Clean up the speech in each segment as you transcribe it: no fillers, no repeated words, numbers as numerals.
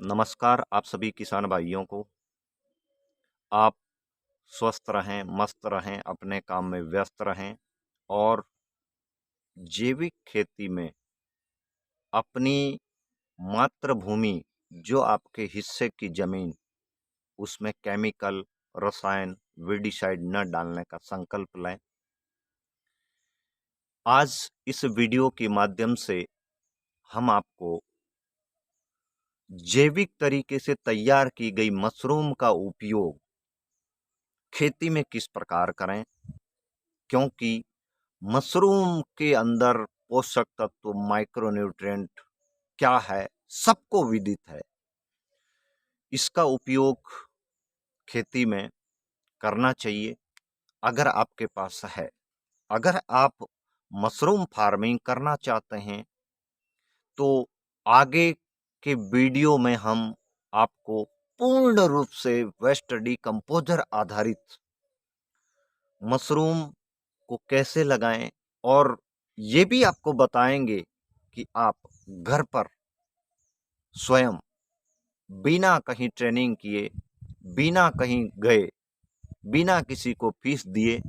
नमस्कार आप सभी किसान भाइयों को। आप स्वस्थ रहें, मस्त रहें, अपने काम में व्यस्त रहें और जैविक खेती में अपनी मातृभूमि जो आपके हिस्से की ज़मीन, उसमें केमिकल, रसायन, वीडिसाइड न डालने का संकल्प लें। आज इस वीडियो के माध्यम से हम आपको जैविक तरीके से तैयार की गई मशरूम का उपयोग खेती में किस प्रकार करें, क्योंकि मशरूम के अंदर पोषक तत्व, माइक्रोन्यूट्रिएंट क्या है, सबको विदित है। इसका उपयोग खेती में करना चाहिए अगर आपके पास है। अगर आप मशरूम फार्मिंग करना चाहते हैं तो आगे के वीडियो में हम आपको पूर्ण रूप से वेस्ट डिकम्पोजर आधारित मशरूम को कैसे लगाएं और ये भी आपको बताएंगे कि आप घर पर स्वयं बिना कहीं ट्रेनिंग किए, बिना कहीं गए, बिना किसी को फीस दिए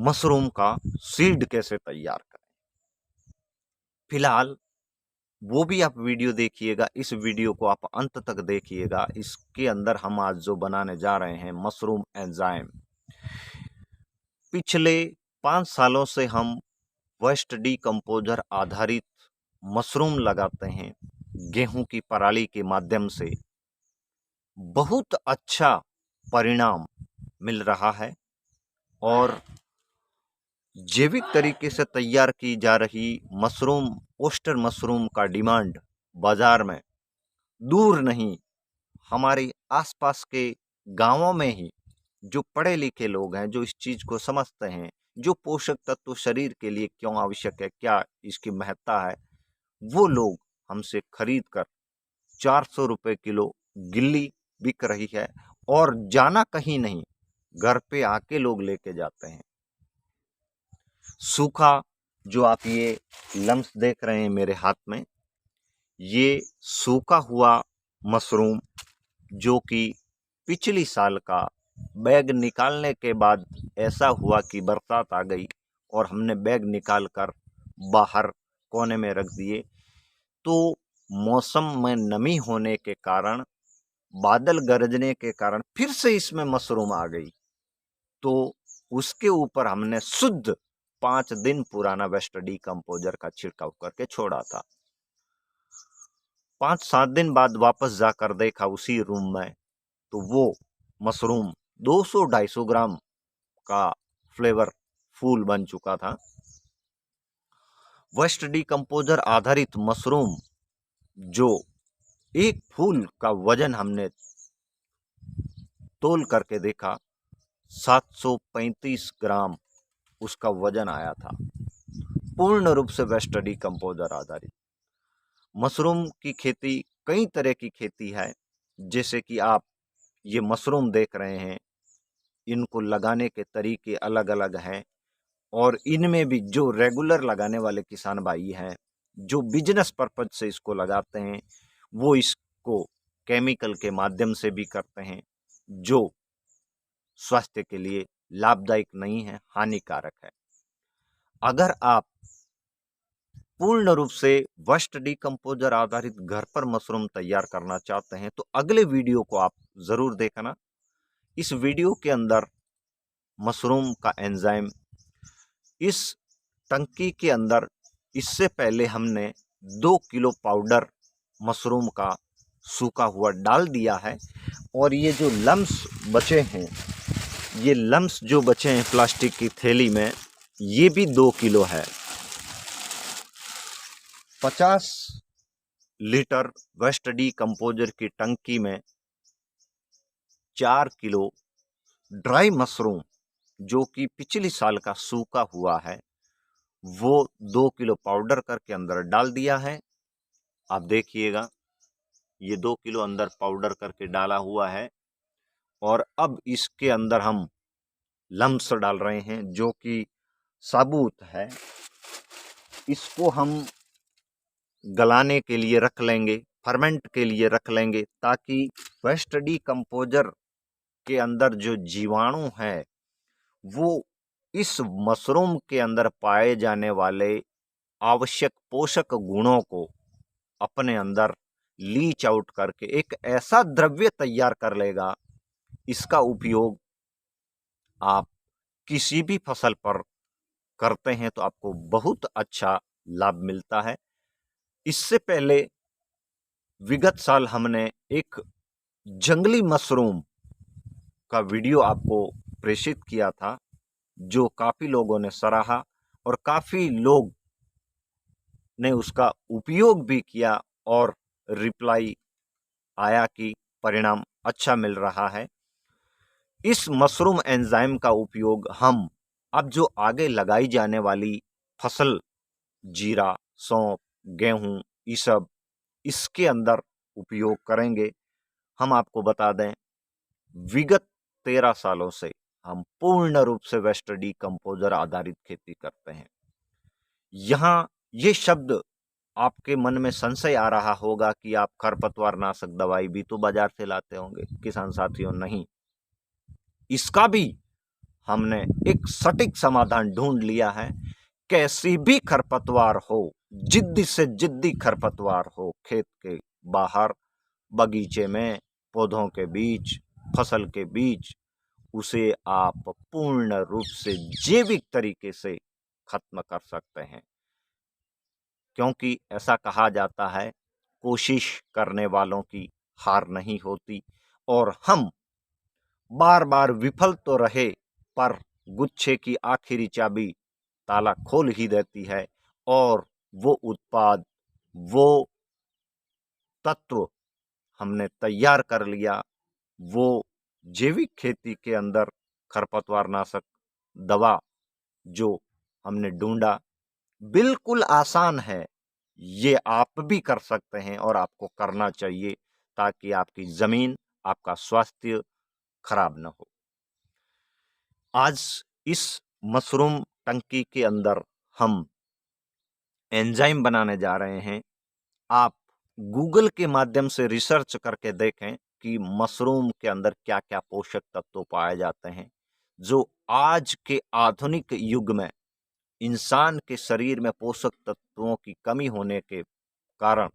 मशरूम का सीड कैसे तैयार करें। फिलहाल वो भी आप वीडियो देखिएगा, इस वीडियो को आप अंत तक देखिएगा। इसके अंदर हम आज जो बनाने जा रहे हैं मशरूम एंजाइम। पिछले 5 सालों से हम वेस्ट डिकम्पोजर आधारित मशरूम लगाते हैं गेहूं की पराली के माध्यम से। बहुत अच्छा परिणाम मिल रहा है और जैविक तरीके से तैयार की जा रही मशरूम, ओस्टर मशरूम का डिमांड बाजार में दूर नहीं, हमारे आसपास के गांवों में ही जो पढ़े लिखे लोग हैं, जो इस चीज़ को समझते हैं, जो पोषक तत्व शरीर के लिए क्यों आवश्यक है, क्या इसकी महत्ता है, वो लोग हमसे खरीद कर 400 रुपये किलो गिल्ली बिक रही है और जाना कहीं नहीं, घर पे आके लोग लेके जाते हैं। सूखा जो आप ये लम्स देख रहे हैं मेरे हाथ में, ये सूखा हुआ मशरूम जो कि पिछली साल का बैग निकालने के बाद ऐसा हुआ कि बरसात आ गई और हमने बैग निकाल कर बाहर कोने में रख दिए, तो मौसम में नमी होने के कारण, बादल गरजने के कारण फिर से इसमें मशरूम आ गई। तो उसके ऊपर हमने शुद्ध 5 दिन पुराना वेस्ट डिकम्पोजर का छिड़काव करके छोड़ा था। 5-7 दिन बाद वापस जाकर देखा उसी रूम में, तो वो मशरूम 200-250 ग्राम का फ्लेवर फूल बन चुका था। वेस्ट डिकम्पोजर आधारित मशरूम जो एक फूल का वजन हमने तोल करके देखा, 735 ग्राम उसका वजन आया था। पूर्ण रूप से वेस्ट डिकम्पोजर आधारित मशरूम की खेती, कई तरह की खेती है, जैसे कि आप ये मशरूम देख रहे हैं, इनको लगाने के तरीके अलग अलग हैं और इनमें भी जो रेगुलर लगाने वाले किसान भाई हैं, जो बिजनेस पर्पज से इसको लगाते हैं, वो इसको केमिकल के माध्यम से भी करते हैं, जो स्वास्थ्य के लिए लाभदायक नहीं है, हानिकारक है। अगर आप पूर्ण रूप से वेस्ट डिकम्पोजर आधारित घर पर मशरूम तैयार करना चाहते हैं तो अगले वीडियो को आप ज़रूर देखना। इस वीडियो के अंदर मशरूम का एंजाइम इस टंकी के अंदर, इससे पहले हमने 2 किलो पाउडर मशरूम का सूखा हुआ डाल दिया है और ये जो लम्स बचे हैं, ये लम्स जो बचे हैं प्लास्टिक की थैली में, ये भी 2 किलो है। 50 लीटर वेस्ट डिकम्पोजर की टंकी में 4 किलो ड्राई मशरूम जो कि पिछली साल का सूखा हुआ है, वो 2 किलो पाउडर करके अंदर डाल दिया है। आप देखिएगा, ये 2 किलो अंदर पाउडर करके डाला हुआ है और अब इसके अंदर हम लम्स डाल रहे हैं जो कि साबुत है। इसको हम गलाने के लिए रख लेंगे, फर्मेंट के लिए रख लेंगे, ताकि वेस्ट डिकम्पोजर के अंदर जो जीवाणु है वो इस मशरूम के अंदर पाए जाने वाले आवश्यक पोषक गुणों को अपने अंदर लीच आउट करके एक ऐसा द्रव्य तैयार कर लेगा। इसका उपयोग आप किसी भी फसल पर करते हैं तो आपको बहुत अच्छा लाभ मिलता है। इससे पहले विगत साल हमने एक जंगली मशरूम का वीडियो आपको प्रेषित किया था, जो काफ़ी लोगों ने सराहा और काफ़ी लोग ने उसका उपयोग भी किया और रिप्लाई आया कि परिणाम अच्छा मिल रहा है। इस मशरूम एंजाइम का उपयोग हम अब जो आगे लगाई जाने वाली फसल, जीरा, सौंफ, गेहूं, ये सब इसके अंदर उपयोग करेंगे। हम आपको बता दें, विगत 13 सालों से हम पूर्ण रूप से वेस्ट डिकम्पोजर आधारित खेती करते हैं। यहाँ ये शब्द आपके मन में संशय आ रहा होगा कि आप खरपतवार नाशक दवाई भी तो बाजार से लाते होंगे किसान साथियों। नहीं, इसका भी हमने एक सटीक समाधान ढूंढ लिया है। कैसी भी खरपतवार हो, जिद्दी से जिद्दी खरपतवार हो, खेत के बाहर, बगीचे में, पौधों के बीच, फसल के बीच, उसे आप पूर्ण रूप से जैविक तरीके से खत्म कर सकते हैं। क्योंकि ऐसा कहा जाता है, कोशिश करने वालों की हार नहीं होती। और हम बार बार विफल तो रहे, पर गुच्छे की आखिरी चाबी ताला खोल ही देती है। और वो उत्पाद, वो तत्व हमने तैयार कर लिया। वो जैविक खेती के अंदर खरपतवार नाशक दवा जो हमने ढूंढा, बिल्कुल आसान है। ये आप भी कर सकते हैं और आपको करना चाहिए, ताकि आपकी ज़मीन, आपका स्वास्थ्य खराब न हो। आज इस मशरूम टंकी के अंदर हम एंजाइम बनाने जा रहे हैं। आप गूगल के माध्यम से रिसर्च करके देखें कि मशरूम के अंदर क्या क्या पोषक तत्व पाए जाते हैं, जो आज के आधुनिक युग में इंसान के शरीर में पोषक तत्वों की कमी होने के कारण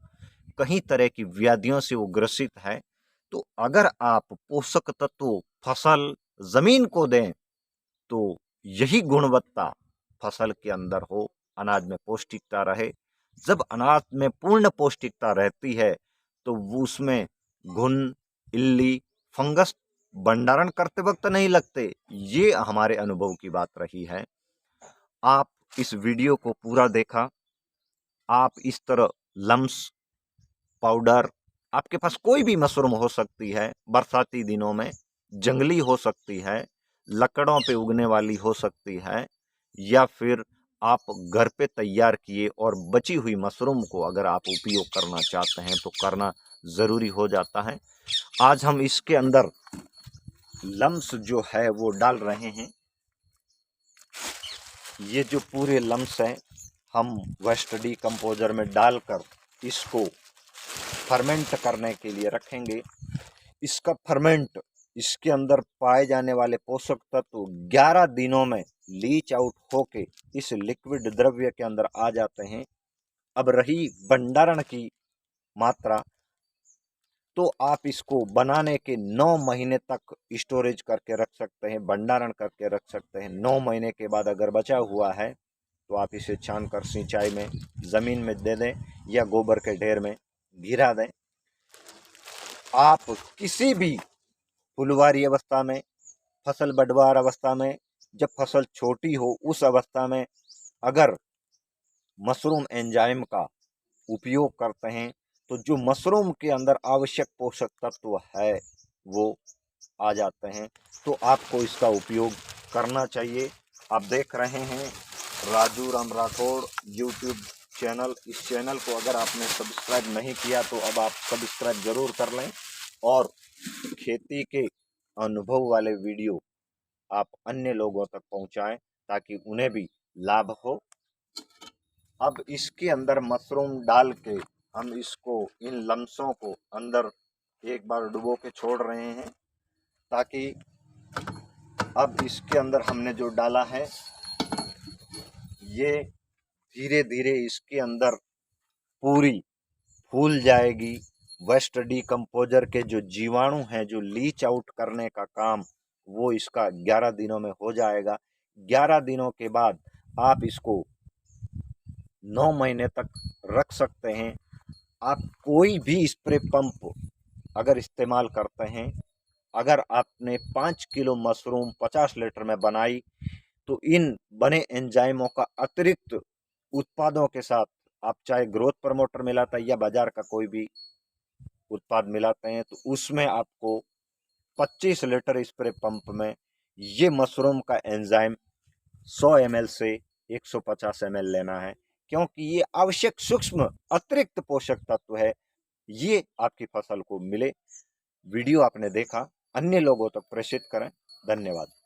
कई तरह की व्याधियों से वो ग्रसित है। तो अगर आप पोषक तत्व फसल, जमीन को दें, तो यही गुणवत्ता फसल के अंदर हो, अनाज में पौष्टिकता रहे। जब अनाज में पूर्ण पौष्टिकता रहती है तो वो उसमें घुन, इल्ली, फंगस भंडारण करते वक्त नहीं लगते। ये हमारे अनुभव की बात रही है। आप इस वीडियो को पूरा देखा, आप इस तरह लम्स पाउडर, आपके पास कोई भी मशरूम हो सकती है, बरसाती दिनों में जंगली हो सकती है, लकड़ों पे उगने वाली हो सकती है, या फिर आप घर पे तैयार किए और बची हुई मशरूम को अगर आप उपयोग करना चाहते हैं तो करना ज़रूरी हो जाता है। आज हम इसके अंदर लम्स जो है वो डाल रहे हैं। ये जो पूरे लम्स हैं हम वेस्ट डिकम्पोजर में डालकर इसको फर्मेंट करने के लिए रखेंगे। इसका फर्मेंट, इसके अंदर पाए जाने वाले पोषक तत्व 11 दिनों में लीच आउट होके इस लिक्विड द्रव्य के अंदर आ जाते हैं। अब रही भंडारण की मात्रा, तो आप इसको बनाने के 9 महीने तक स्टोरेज करके रख सकते हैं, भंडारण करके रख सकते हैं। 9 महीने के बाद अगर बचा हुआ है तो आप इसे छान कर सिंचाई में, ज़मीन में दे दें या गोबर के ढेर में गिरा दें। आप किसी भी फुलवारी अवस्था में, फसल बढ़वार अवस्था में, जब फसल छोटी हो उस अवस्था में अगर मशरूम एंजाइम का उपयोग करते हैं तो जो मशरूम के अंदर आवश्यक पोषक तत्व है वो आ जाते हैं। तो आपको इसका उपयोग करना चाहिए। आप देख रहे हैं राजू राम राठौड़ यूट्यूब चैनल। इस चैनल को अगर आपने सब्सक्राइब नहीं किया तो अब आप सब्सक्राइब ज़रूर कर लें और खेती के अनुभव वाले वीडियो आप अन्य लोगों तक पहुंचाएं ताकि उन्हें भी लाभ हो। अब इसके अंदर मशरूम डाल के हम इसको, इन लम्सों को अंदर एक बार डुबो के छोड़ रहे हैं, ताकि अब इसके अंदर हमने जो डाला है ये धीरे धीरे इसके अंदर पूरी फूल जाएगी। वेस्ट डीकम्पोजर के जो जीवाणु हैं, जो लीच आउट करने का काम, वो इसका 11 दिनों में हो जाएगा। 11 दिनों के बाद आप इसको 9 महीने तक रख सकते हैं। आप कोई भी स्प्रे पंप अगर इस्तेमाल करते हैं, अगर आपने 5 किलो मशरूम 50 लीटर में बनाई, तो इन बने एंजाइमों का अतिरिक्त उत्पादों के साथ आप चाहे ग्रोथ प्रमोटर मिलाता है या बाजार का कोई भी उत्पाद मिलाते हैं, तो उसमें आपको 25 लीटर स्प्रे पंप में ये मशरूम का एंजाइम 100 ml से 150 ml लेना है, क्योंकि ये आवश्यक सूक्ष्म अतिरिक्त पोषक तत्व है, ये आपकी फसल को मिले। वीडियो आपने देखा, अन्य लोगों तक प्रेषित करें। धन्यवाद।